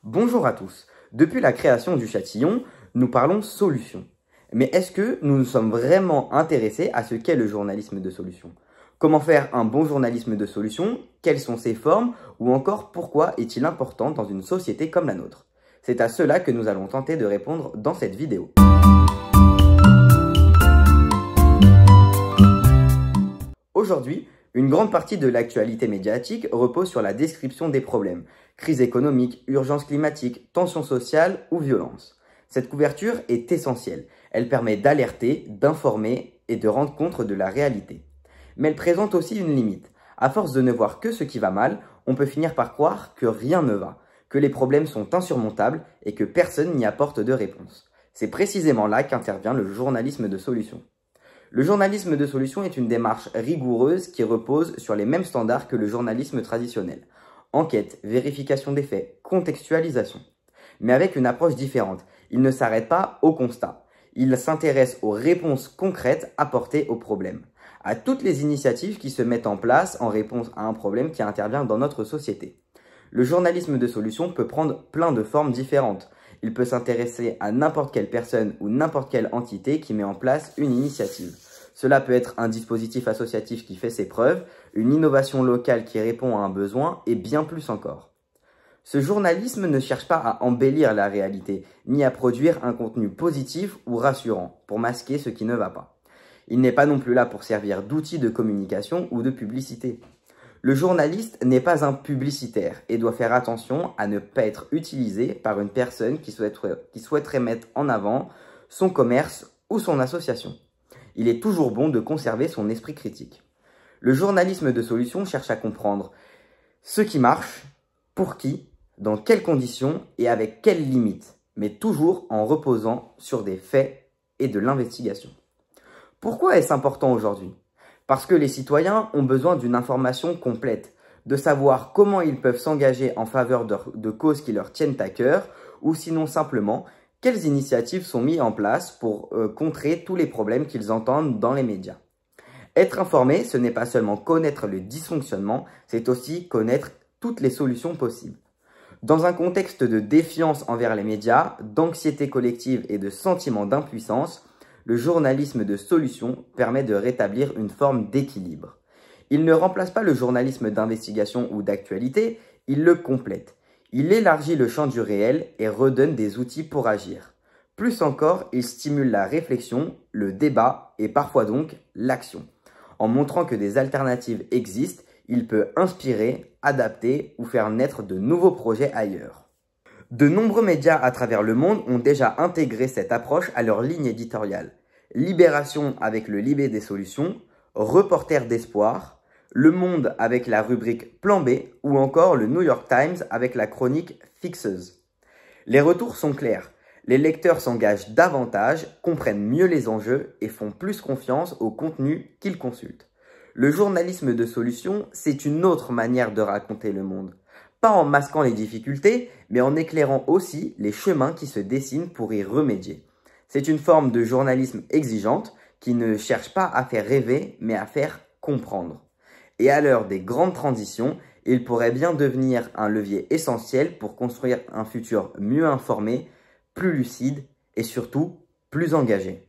Bonjour à tous. Depuis la création du Châtillon, nous parlons solutions. Mais est-ce que nous nous sommes vraiment intéressés à ce qu'est le journalisme de solution? Comment faire un bon journalisme de solution? Quelles sont ses formes? Ou encore pourquoi est-il important dans une société comme la nôtre? C'est à cela que nous allons tenter de répondre dans cette vidéo. Aujourd'hui, une grande partie de l'actualité médiatique repose sur la description des problèmes. Crise économique, urgence climatique, tension sociale ou violence. Cette couverture est essentielle. Elle permet d'alerter, d'informer et de rendre compte de la réalité. Mais elle présente aussi une limite. À force de ne voir que ce qui va mal, on peut finir par croire que rien ne va, que les problèmes sont insurmontables et que personne n'y apporte de réponse. C'est précisément là qu'intervient le journalisme de solution. Le journalisme de solution est une démarche rigoureuse qui repose sur les mêmes standards que le journalisme traditionnel. Enquête, vérification des faits, contextualisation. Mais avec une approche différente. Il ne s'arrête pas au constat. Il s'intéresse aux réponses concrètes apportées aux problèmes, à toutes les initiatives qui se mettent en place en réponse à un problème qui intervient dans notre société. Le journalisme de solution peut prendre plein de formes différentes. Il peut s'intéresser à n'importe quelle personne ou n'importe quelle entité qui met en place une initiative. Cela peut être un dispositif associatif qui fait ses preuves, une innovation locale qui répond à un besoin et bien plus encore. Ce journalisme ne cherche pas à embellir la réalité, ni à produire un contenu positif ou rassurant pour masquer ce qui ne va pas. Il n'est pas non plus là pour servir d'outil de communication ou de publicité. Le journaliste n'est pas un publicitaire et doit faire attention à ne pas être utilisé par une personne qui souhaiterait mettre en avant son commerce ou son association. Il est toujours bon de conserver son esprit critique. Le journalisme de solution cherche à comprendre ce qui marche, pour qui, dans quelles conditions et avec quelles limites, mais toujours en reposant sur des faits et de l'investigation. Pourquoi est-ce important aujourd'hui ? Parce que les citoyens ont besoin d'une information complète, de savoir comment ils peuvent s'engager en faveur de causes qui leur tiennent à cœur, ou sinon simplement quelles initiatives sont mises en place pour contrer tous les problèmes qu'ils entendent dans les médias. Être informé, ce n'est pas seulement connaître le dysfonctionnement, c'est aussi connaître toutes les solutions possibles. Dans un contexte de défiance envers les médias, d'anxiété collective et de sentiment d'impuissance, le journalisme de solution permet de rétablir une forme d'équilibre. Il ne remplace pas le journalisme d'investigation ou d'actualité, il le complète. Il élargit le champ du réel et redonne des outils pour agir. Plus encore, il stimule la réflexion, le débat et parfois donc l'action. En montrant que des alternatives existent, il peut inspirer, adapter ou faire naître de nouveaux projets ailleurs. De nombreux médias à travers le monde ont déjà intégré cette approche à leur ligne éditoriale. Libération avec le Libé des solutions, Reporter d'espoir, Le Monde avec la rubrique Plan B ou encore le New York Times avec la chronique Fixeuse. Les retours sont clairs. Les lecteurs s'engagent davantage, comprennent mieux les enjeux et font plus confiance au contenu qu'ils consultent. Le journalisme de solution, c'est une autre manière de raconter le monde. Pas en masquant les difficultés, mais en éclairant aussi les chemins qui se dessinent pour y remédier. C'est une forme de journalisme exigeante qui ne cherche pas à faire rêver, mais à faire comprendre. Et à l'heure des grandes transitions, il pourrait bien devenir un levier essentiel pour construire un futur mieux informé, plus lucide et surtout plus engagé.